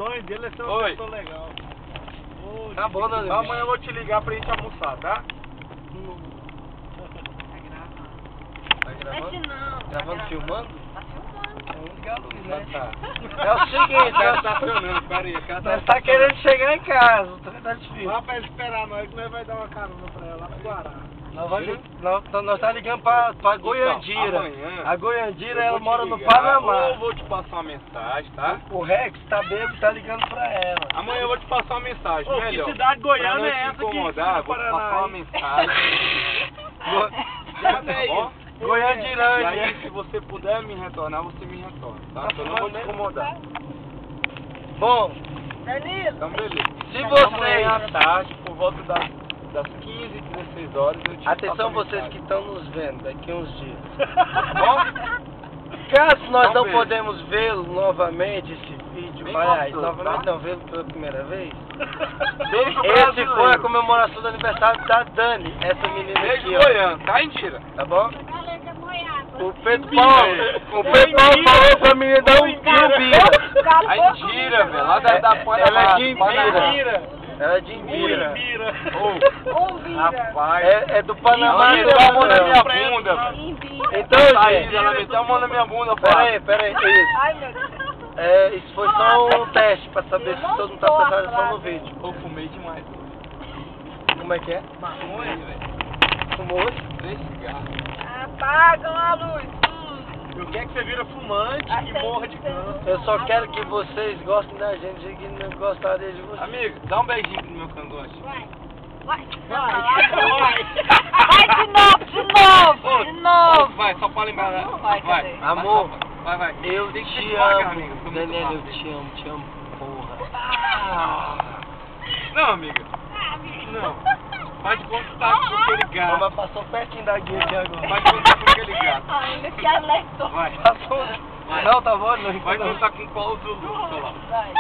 sonho dele é ser uma pessoa legal. Tá bom, Dani. Amanhã eu vou te ligar pra gente almoçar, tá? Tá gravando? Não. Gravando, filmando? Tá filmando. Vamos ligar a luz, né? Tá. É o seguinte, Cara, tá acionando, peraí. nós tá querendo chegar em casa, tá difícil. Lá pra ele esperar nós, que nós vai dar uma carona pra ela lá no Guará. Nós tá ligando pra Goiandira. Amanhã, A Goiandira, eu ela vou te mora no ligar, Panamá. Ou eu vou te passar uma mensagem, tá? O Rex tá bêbado, tá ligando pra ela. Amanhã eu vou te passar uma mensagem, Ô, melhor. que cidade goiana Pra não é te essa que incomodar, fica vou no te Paraná, passar uma hein? mensagem. Ó, e Goiandirândia. aí, se você puder me retornar, você me retorna, tá? Eu não vou te incomodar. Bom, Danilo. Então, beleza. se Amanhã à vocês... tarde, por volta das 15, 16 horas, eu te Atenção passo a vocês que mensagem. estão nos vendo daqui a uns dias. Bom? Caso nós Então, não beijo. podemos vê-lo novamente, esse vídeo, Bem aliás, gostoso, novamente tá? não, vê-lo pela primeira vez. Beijo Esse brasileiro. foi a comemoração do aniversário da Dani, essa menina Beijo aqui, ó. goiano, tá, Indira? Tá bom? Galera moiada. O Pedro Paulo falou pra menina dar um Imbira. A Indira, velho, lá da Panamá. Ela é de Panamá. Imbira. Ela é de Imbira. Imbira. Ô, rapaz. É do Panamá. Imbira, dá a mão na minha bunda, velho. Imbira. Então, Aí, gente, ela meteu a mão na minha bunda, pera aí, isso. Ai, meu Deus. Isso foi só um teste pra saber se todo mundo tá prestando atenção no vídeo. Eu fumei demais. Como é que é? Maconha, velho. Fumou hoje? 3 cigarros. Apagam a luz. Eu quero que você vira fumante e morra de câncer. Eu só quero que vocês gostem da gente e que não gostaria de vocês. Amigo, dá um beijinho no meu cangote. Vai. Vai. Vai. Vai de novo. Vai, só pra lembrar. Não vai, cadê? Amor, Vai. eu Tem que ser te devagar, amo. amigo, tô muito Daniel, eu rápido. te amo, porra. Não, amiga. Não. Faz de conta que tá com aquele Ela gato. passou pertinho da guia aqui agora. Faz de conta que tá com aquele gato. Ainda se alertou. Vai. Passou. Vai. Não, tá bom, não. Vai que tá com o pau do celular. Vai.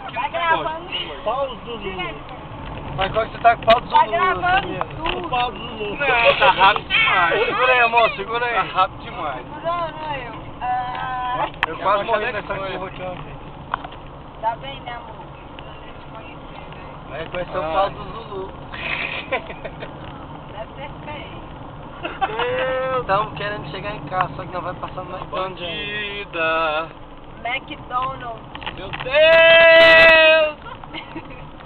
Que Vai não gravando. pode. Paulo Zulu. Mas qual que você tá com o pau do Tá Zulu, gravando menina? tudo. Paulo Zulu. Não, tá rápido demais. Segura aí, amor, segura Tá aí. rápido demais. Segurando eu. Eu quase morri Abaixar nessa a curva aqui uma vez. Tá bem, né, amor? Eu te conhecer, né? Vai conhecer o pau do Zulu. Deve ser feio. Estamos querendo chegar em casa, só que não vai passar no McDonald's ainda. Bandida. McDonald's. Meu Deus.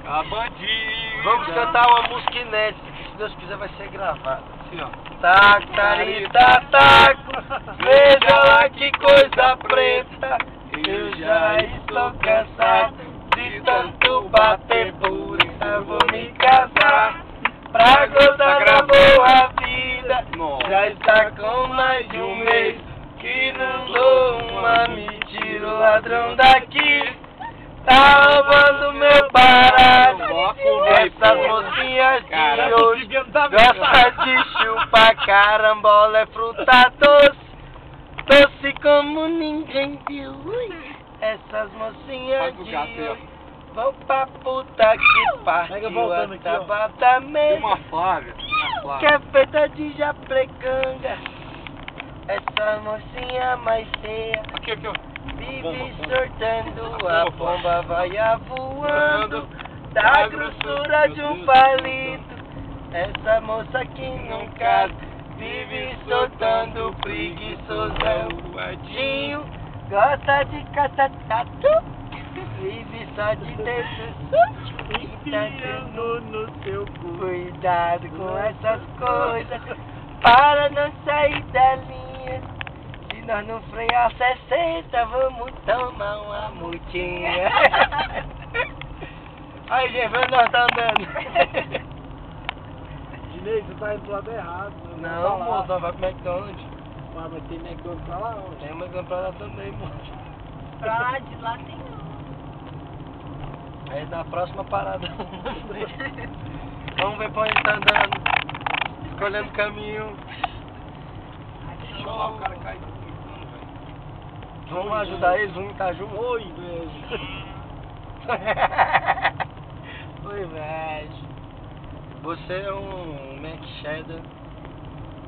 A bandida. Vamos cantar uma música inédita, que se Deus quiser vai ser gravada. Assim, ó. Tac, tarita, tac, veja lá que coisa preta. Eu já estou cansado de tanto bater, por isso eu vou me casar. Pra gozar da boa vida, já está com mais de um mês que não dou uma, me tiro o ladrão daqui. Tá roubando meu barato. Essas mocinhas de hoje gostam de chupar carambola, é fruta doce, doce como ninguém viu. Essas mocinhas de hoje vão pra puta que Pega voltando pariu, aqui, ó. tabata Tem mesmo, uma Flávia. que é feita de japrecanga. Essa mocinha mais feia Aqui, ó. vive Bomba. sortando, a bomba vai voando da grossura de um palito. Essa moça que nunca vive soltando, preguiçoso é o guardinho, gosta de caçar tatu, vive só de dedo, Enfiando no seu cu. cuidado com essas coisas, para não sair da linha. Se nós não frear 60, vamos tomar uma multinha. Aí, gente, vê onde nós tá andando. Dinei, você tá indo pro lado errado. Não, moço, nós vamos pro McDonald's. Mas tem McDonald's pra lá onde? Tem McDonald's pra lá também, moço. Pra de lá tem não. Aí na próxima parada. Vamos ver pra onde tá andando. Escolhendo caminho. Deixa lá o cara cair. Vamos ajudar eles, vamos estar juntos. Oi, velho. Oi, velho. Você é um Mac Cheddar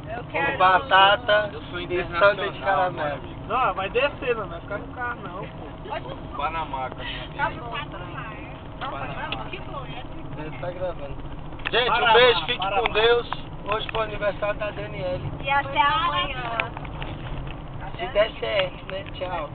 Eu com quero. batata Eu sou e internacional, sundae de caramelo. meu amigo. Não, vai descer, não vai ficar no carro não, pô. Panamá, cara. Ele tá gravando. Gente, um beijo, fique com Deus. Hoje foi o aniversário da Daniele. E até amanhã. Se der certo, né? Tchau.